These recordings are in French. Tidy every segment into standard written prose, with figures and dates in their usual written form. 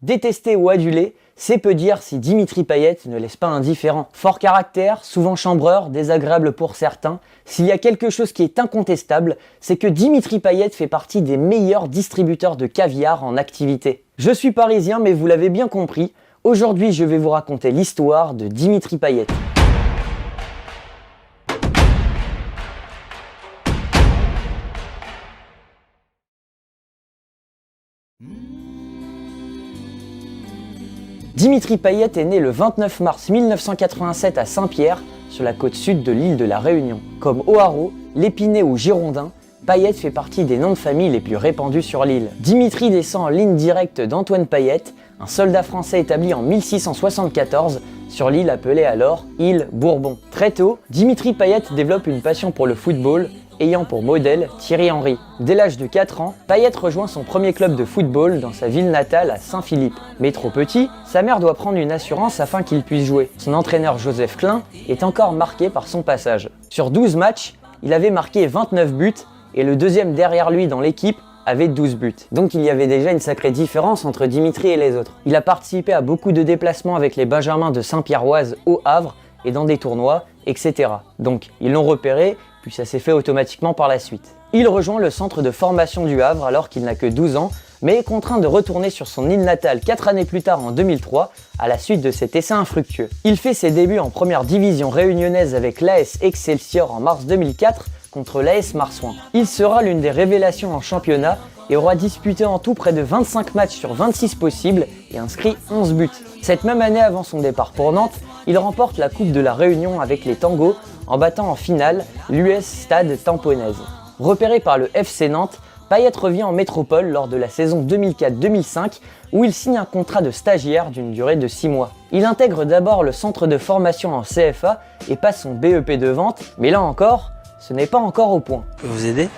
Détesté ou adulé, c'est peu dire si Dimitri Payet ne laisse pas indifférent. Fort caractère, souvent chambreur, désagréable pour certains, s'il y a quelque chose qui est incontestable, c'est que Dimitri Payet fait partie des meilleurs distributeurs de caviar en activité. Je suis parisien, mais vous l'avez bien compris, aujourd'hui je vais vous raconter l'histoire de Dimitri Payet. Dimitri Payet est né le 29 mars 1987 à Saint-Pierre, sur la côte sud de l'île de la Réunion. Comme O'Haraud, l'Épinay ou Girondin, Payet fait partie des noms de famille les plus répandus sur l'île. Dimitri descend en ligne directe d'Antoine Payet, un soldat français établi en 1674 sur l'île appelée alors île Bourbon. Très tôt, Dimitri Payet développe une passion pour le football, ayant pour modèle Thierry Henry. Dès l'âge de 4 ans, Payet rejoint son premier club de football dans sa ville natale à Saint-Philippe. Mais trop petit, sa mère doit prendre une assurance afin qu'il puisse jouer. Son entraîneur Joseph Klein est encore marqué par son passage. Sur 12 matchs, il avait marqué 29 buts et le deuxième derrière lui dans l'équipe avait 12 buts. Donc il y avait déjà une sacrée différence entre Dimitri et les autres. Il a participé à beaucoup de déplacements avec les Benjamins de Saint-Pierroise au Havre et dans des tournois, etc. Donc ils l'ont repéré, puis ça s'est fait automatiquement par la suite. Il rejoint le centre de formation du Havre alors qu'il n'a que 12 ans, mais est contraint de retourner sur son île natale 4 années plus tard en 2003, à la suite de cet essai infructueux. Il fait ses débuts en première division réunionnaise avec l'AS Excelsior en mars 2004 contre l'AS Marsouin. Il sera l'une des révélations en championnat et aura disputé en tout près de 25 matchs sur 26 possibles et inscrit 11 buts. Cette même année avant son départ pour Nantes, il remporte la Coupe de la Réunion avec les Tangos en battant en finale l'US Stade Tamponnaise. Repéré par le FC Nantes, Payet revient en métropole lors de la saison 2004-2005 où il signe un contrat de stagiaire d'une durée de 6 mois. Il intègre d'abord le centre de formation en CFA et passe son BEP de vente, mais là encore, ce n'est pas encore au point. Je peux vous aider?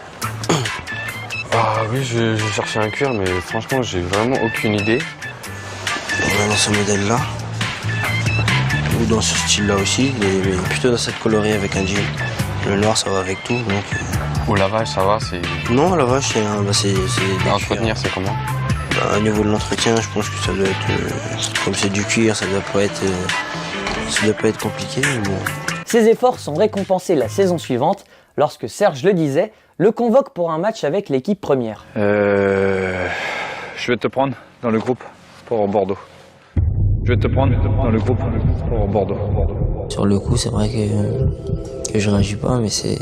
Ah oui, je cherchais un cuir, mais franchement, j'ai vraiment aucune idée. On va dans ce modèle-là. Ou dans ce style-là aussi, mais plutôt dans cette colorie avec un jean. Le noir, ça va avec tout, donc... Au lavage, ça va, c'est... Non, lavage, c'est Entretenir, c'est comment? Au niveau de l'entretien, je pense que ça doit être... comme c'est du cuir, ça doit pas être compliqué, mais bon... Ses efforts sont récompensés la saison suivante, lorsque Serge Le Disait le convoque pour un match avec l'équipe première. Je vais te prendre dans le groupe pour Bordeaux. Je vais te prendre dans le groupe pour Bordeaux. Sur le coup, c'est vrai que je réagis pas, mais c'est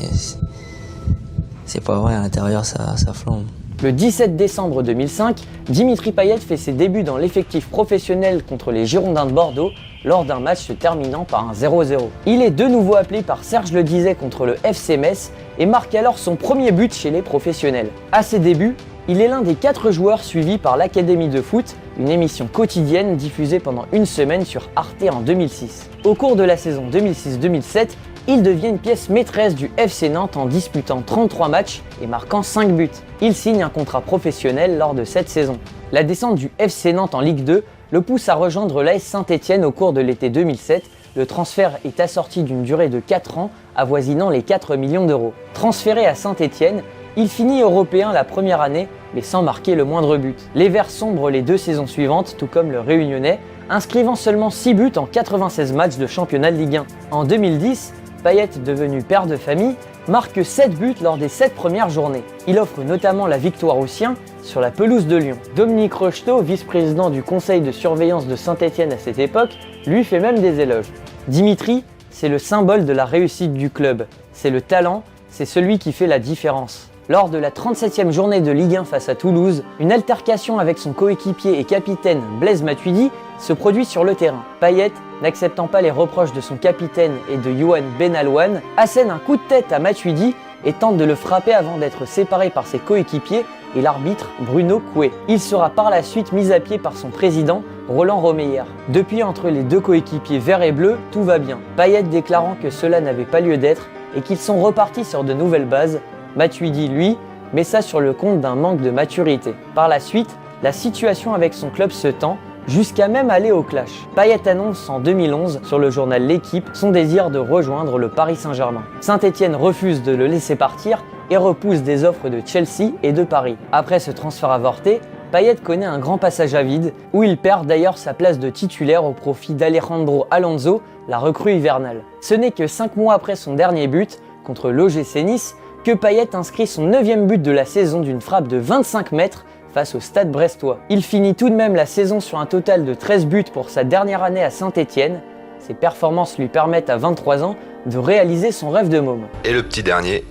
pas vrai, à l'intérieur, ça flambe. Le 17 décembre 2005, Dimitri Payet fait ses débuts dans l'effectif professionnel contre les Girondins de Bordeaux lors d'un match se terminant par un 0-0. Il est de nouveau appelé par Serge Le Disait contre le FC Metz et marque alors son premier but chez les professionnels. À ses débuts, il est l'un des 4 joueurs suivis par l'Académie de foot, une émission quotidienne diffusée pendant une semaine sur Arte en 2006. Au cours de la saison 2006-2007, il devient une pièce maîtresse du FC Nantes en disputant 33 matchs et marquant 5 buts. Il signe un contrat professionnel lors de cette saison. La descente du FC Nantes en Ligue 2 le pousse à rejoindre l'AS Saint-Étienne au cours de l'été 2007. Le transfert est assorti d'une durée de 4 ans, avoisinant les 4 millions d'euros. Transféré à Saint-Étienne, il finit européen la première année, mais sans marquer le moindre but. Les Verts sombrent les 2 saisons suivantes, tout comme le Réunionnais, inscrivant seulement 6 buts en 96 matchs de championnat de Ligue 1. En 2010, Payet, devenu père de famille, marque 7 buts lors des 7 premières journées. Il offre notamment la victoire aux siens sur la pelouse de Lyon. Dominique Rocheteau, vice-président du conseil de surveillance de Saint-Étienne à cette époque, lui fait même des éloges. Dimitri, c'est le symbole de la réussite du club. C'est le talent, c'est celui qui fait la différence. Lors de la 37e journée de Ligue 1 face à Toulouse, une altercation avec son coéquipier et capitaine Blaise Matuidi se produit sur le terrain. Payet, n'acceptant pas les reproches de son capitaine et de Yoann Benalouane, assène un coup de tête à Matuidi et tente de le frapper avant d'être séparé par ses coéquipiers et l'arbitre Bruno Coué. Il sera par la suite mis à pied par son président Roland Romeyer. Depuis, entre les 2 coéquipiers verts et bleus, tout va bien. Payet déclarant que cela n'avait pas lieu d'être et qu'ils sont repartis sur de nouvelles bases. Matuidi, lui, met ça sur le compte d'un manque de maturité. Par la suite, la situation avec son club se tend, jusqu'à même aller au clash. Payet annonce en 2011 sur le journal L'Équipe son désir de rejoindre le Paris Saint-Germain. Saint-Étienne refuse de le laisser partir et repousse des offres de Chelsea et de Paris. Après ce transfert avorté, Payet connaît un grand passage à vide, où il perd d'ailleurs sa place de titulaire au profit d'Alejandro Alonso, la recrue hivernale. Ce n'est que 5 mois après son dernier but, contre l'OGC Nice, que Payet inscrit son 9e but de la saison d'une frappe de 25 mètres face au Stade brestois. Il finit tout de même la saison sur un total de 13 buts pour sa dernière année à Saint-Étienne. Ses performances lui permettent à 23 ans de réaliser son rêve de môme. Et le petit dernier,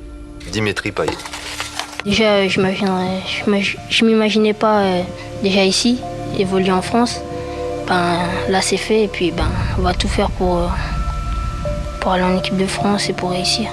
Dimitri Payet. Déjà, je m'imaginais pas déjà ici, évoluer en France. Là, c'est fait et puis on va tout faire pour aller en équipe de France et pour réussir.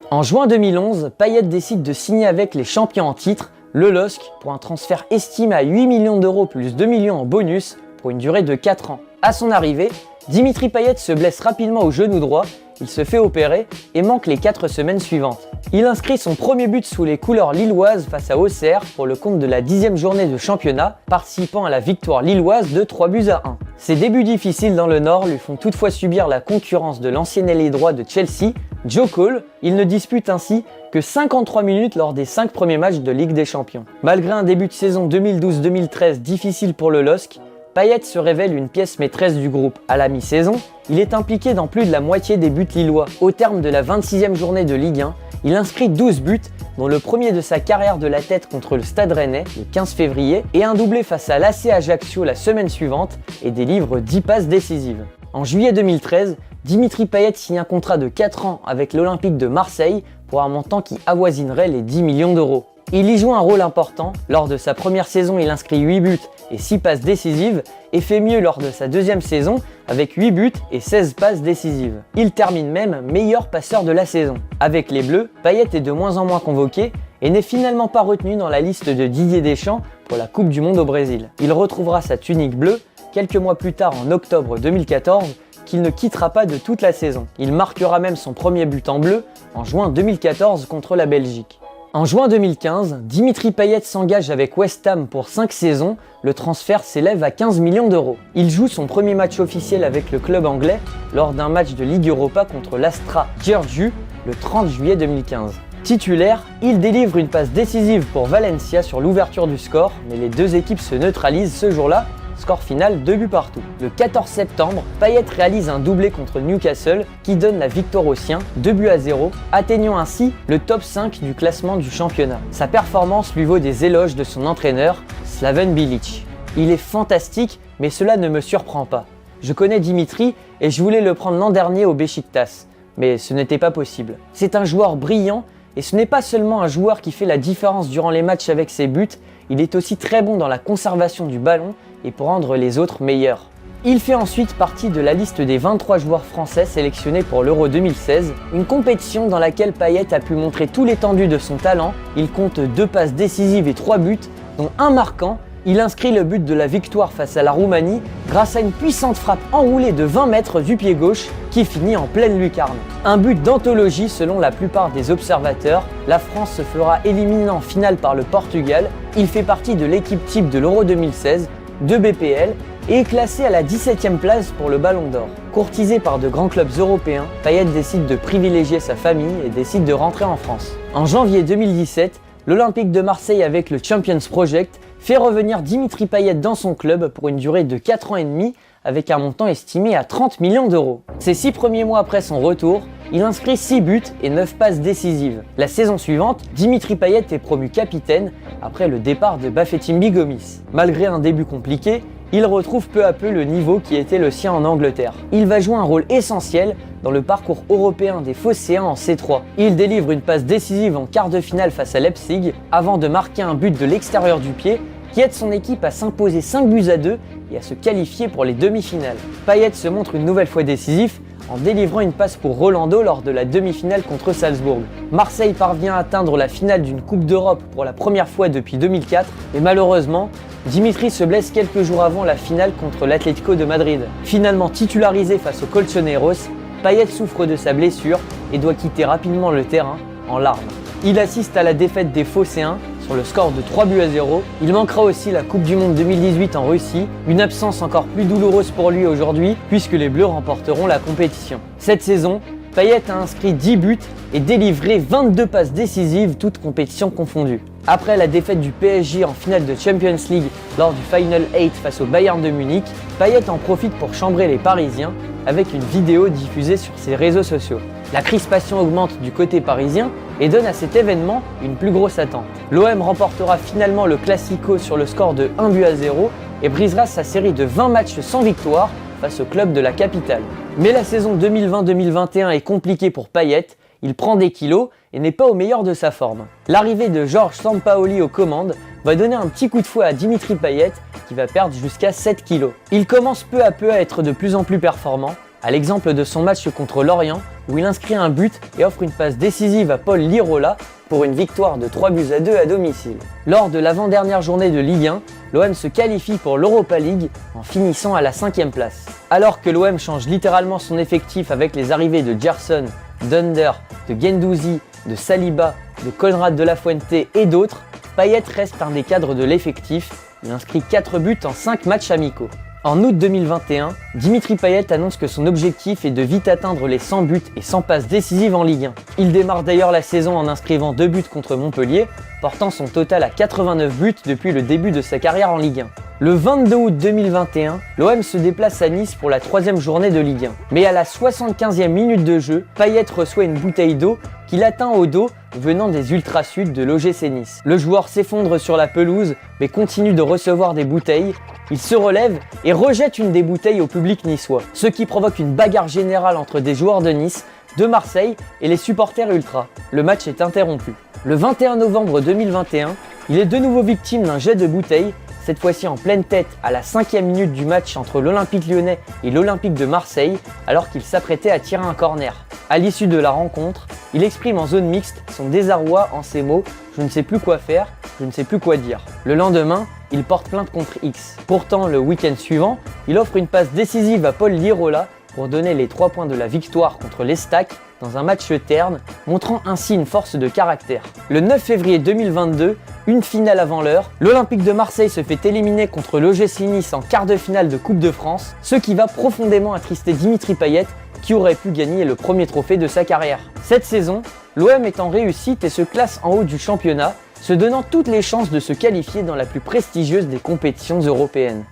En juin 2011, Payet décide de signer avec les champions en titre, le LOSC, pour un transfert estimé à 8 millions d'euros plus 2 millions en bonus pour une durée de 4 ans. À son arrivée, Dimitri Payet se blesse rapidement au genou droit, il se fait opérer et manque les 4 semaines suivantes. Il inscrit son premier but sous les couleurs lilloises face à Auxerre pour le compte de la 10e journée de championnat, participant à la victoire lilloise de 3-1. Ses débuts difficiles dans le Nord lui font toutefois subir la concurrence de l'ancien ailier droit de Chelsea, Joe Cole. Il ne dispute ainsi que 53 minutes lors des 5 premiers matchs de Ligue des Champions. Malgré un début de saison 2012-2013 difficile pour le LOSC, Payet se révèle une pièce maîtresse du groupe. À la mi-saison, il est impliqué dans plus de la moitié des buts lillois. Au terme de la 26e journée de Ligue 1, il inscrit 12 buts, dont le premier de sa carrière de la tête contre le Stade Rennais le 15 février et un doublé face à l'AC Ajaccio la semaine suivante et délivre 10 passes décisives. En juillet 2013, Dimitri Payet signe un contrat de 4 ans avec l'Olympique de Marseille pour un montant qui avoisinerait les 10 millions d'euros. Il y joue un rôle important. Lors de sa première saison, il inscrit 8 buts et 6 passes décisives et fait mieux lors de sa deuxième saison avec 8 buts et 16 passes décisives. Il termine même meilleur passeur de la saison. Avec les Bleus, Payet est de moins en moins convoqué et n'est finalement pas retenu dans la liste de Didier Deschamps pour la Coupe du Monde au Brésil. Il retrouvera sa tunique bleue quelques mois plus tard en octobre 2014 qu'il ne quittera pas de toute la saison. Il marquera même son premier but en bleu en juin 2014 contre la Belgique. En juin 2015, Dimitri Payet s'engage avec West Ham pour 5 saisons, le transfert s'élève à 15 millions d'euros. Il joue son premier match officiel avec le club anglais lors d'un match de Ligue Europa contre l'Astra Giurgiu le 30 juillet 2015. Titulaire, il délivre une passe décisive pour Valencia sur l'ouverture du score, mais les deux équipes se neutralisent ce jour-là. Score final 2 buts partout. Le 14 septembre, Payet réalise un doublé contre Newcastle qui donne la victoire aux siens, 2-0, atteignant ainsi le top 5 du classement du championnat. Sa performance lui vaut des éloges de son entraîneur, Slaven Bilic. Il est fantastique, mais cela ne me surprend pas. Je connais Dimitri et je voulais le prendre l'an dernier au Beşiktaş, mais ce n'était pas possible. C'est un joueur brillant et ce n'est pas seulement un joueur qui fait la différence durant les matchs avec ses buts, il est aussi très bon dans la conservation du ballon et pour rendre les autres meilleurs. Il fait ensuite partie de la liste des 23 joueurs français sélectionnés pour l'Euro 2016, une compétition dans laquelle Payet a pu montrer tout l'étendue de son talent. Il compte 2 passes décisives et 3 buts, dont un marquant. Il inscrit le but de la victoire face à la Roumanie grâce à une puissante frappe enroulée de 20 mètres du pied gauche qui finit en pleine lucarne. Un but d'anthologie selon la plupart des observateurs. La France se fera éliminer en finale par le Portugal. Il fait partie de l'équipe type de l'Euro 2016, de BPL, et est classé à la 17e place pour le Ballon d'Or. Courtisé par de grands clubs européens, Payet décide de privilégier sa famille et décide de rentrer en France. En janvier 2017, l'Olympique de Marseille avec le Champions Project fait revenir Dimitri Payet dans son club pour une durée de 4 ans et demi avec un montant estimé à 30 millions d'euros. Ces 6 premiers mois après son retour, il inscrit 6 buts et 9 passes décisives. La saison suivante, Dimitri Payet est promu capitaine après le départ de Bafétimbi Gomis. Malgré un début compliqué, il retrouve peu à peu le niveau qui était le sien en Angleterre. Il va jouer un rôle essentiel dans le parcours européen des Phocéens en C3. Il délivre une passe décisive en quart de finale face à Leipzig avant de marquer un but de l'extérieur du pied qui aide son équipe à s'imposer 5-2 et à se qualifier pour les demi-finales. Payet se montre une nouvelle fois décisif en délivrant une passe pour Rolando lors de la demi-finale contre Salzbourg. Marseille parvient à atteindre la finale d'une Coupe d'Europe pour la première fois depuis 2004, mais malheureusement, Dimitri se blesse quelques jours avant la finale contre l'Atlético de Madrid. Finalement titularisé face aux Colchoneros, Payet souffre de sa blessure et doit quitter rapidement le terrain en larmes. Il assiste à la défaite des Phocéens sur le score de 3-0. Il manquera aussi la Coupe du Monde 2018 en Russie, une absence encore plus douloureuse pour lui aujourd'hui puisque les Bleus remporteront la compétition. Cette saison, Payet a inscrit 10 buts et délivré 22 passes décisives, toutes compétitions confondues. Après la défaite du PSG en finale de Champions League lors du Final 8 face au Bayern de Munich, Payet en profite pour chambrer les Parisiens avec une vidéo diffusée sur ses réseaux sociaux. La crispation augmente du côté parisien et donne à cet événement une plus grosse attente. L'OM remportera finalement le Classico sur le score de 1-0 et brisera sa série de 20 matchs sans victoire face au club de la capitale. Mais la saison 2020-2021 est compliquée pour Payet, il prend des kilos et n'est pas au meilleur de sa forme. L'arrivée de Georges Sampaoli aux commandes va donner un petit coup de fouet à Dimitri Payet qui va perdre jusqu'à 7 kilos. Il commence peu à peu à être de plus en plus performant, à l'exemple de son match contre Lorient où il inscrit un but et offre une passe décisive à Paul Lirola pour une victoire de 3-2 à domicile. Lors de l'avant-dernière journée de Ligue 1, l'OM se qualifie pour l'Europa League en finissant à la 5e place. Alors que l'OM change littéralement son effectif avec les arrivées de Gerson, d'Under, de Guendouzi, de Saliba, de Konrad de la Fuente et d'autres, Payet reste un des cadres de l'effectif. Il inscrit 4 buts en 5 matchs amicaux. En août 2021, Dimitri Payet annonce que son objectif est de vite atteindre les 100 buts et 100 passes décisives en Ligue 1. Il démarre d'ailleurs la saison en inscrivant 2 buts contre Montpellier, portant son total à 89 buts depuis le début de sa carrière en Ligue 1. Le 22 août 2021, l'OM se déplace à Nice pour la 3e journée de Ligue 1. Mais à la 75e minute de jeu, Payet reçoit une bouteille d'eau qu'il atteint au dos venant des Ultras Sud de l'OGC Nice. Le joueur s'effondre sur la pelouse mais continue de recevoir des bouteilles. Il se relève et rejette une des bouteilles au public niçois, ce qui provoque une bagarre générale entre des joueurs de Nice, de Marseille et les supporters ultras. Le match est interrompu. Le 21 novembre 2021, il est de nouveau victime d'un jet de bouteille, cette fois-ci en pleine tête à la 5e minute du match entre l'Olympique Lyonnais et l'Olympique de Marseille, alors qu'il s'apprêtait à tirer un corner. À l'issue de la rencontre, il exprime en zone mixte son désarroi en ces mots « Je ne sais plus quoi faire, je ne sais plus quoi dire ». Le lendemain, il porte plainte contre X. Pourtant, le week-end suivant, il offre une passe décisive à Paul Lirola pour donner les 3 points de la victoire contre l'Estac dans un match terne, montrant ainsi une force de caractère. Le 9 février 2022, une finale avant l'heure, l'Olympique de Marseille se fait éliminer contre l'OGC Nice en quart de finale de Coupe de France, ce qui va profondément attrister Dimitri Payet qui aurait pu gagner le premier trophée de sa carrière. Cette saison, l'OM est en réussite et se classe en haut du championnat, se donnant toutes les chances de se qualifier dans la plus prestigieuse des compétitions européennes.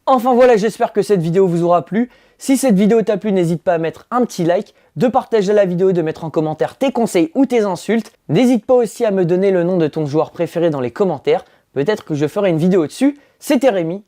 Enfin voilà, j'espère que cette vidéo vous aura plu. Si cette vidéo t'a plu, n'hésite pas à mettre un petit like, de partager la vidéo, de mettre en commentaire tes conseils ou tes insultes. N'hésite pas aussi à me donner le nom de ton joueur préféré dans les commentaires. Peut-être que je ferai une vidéo dessus. C'était Rémi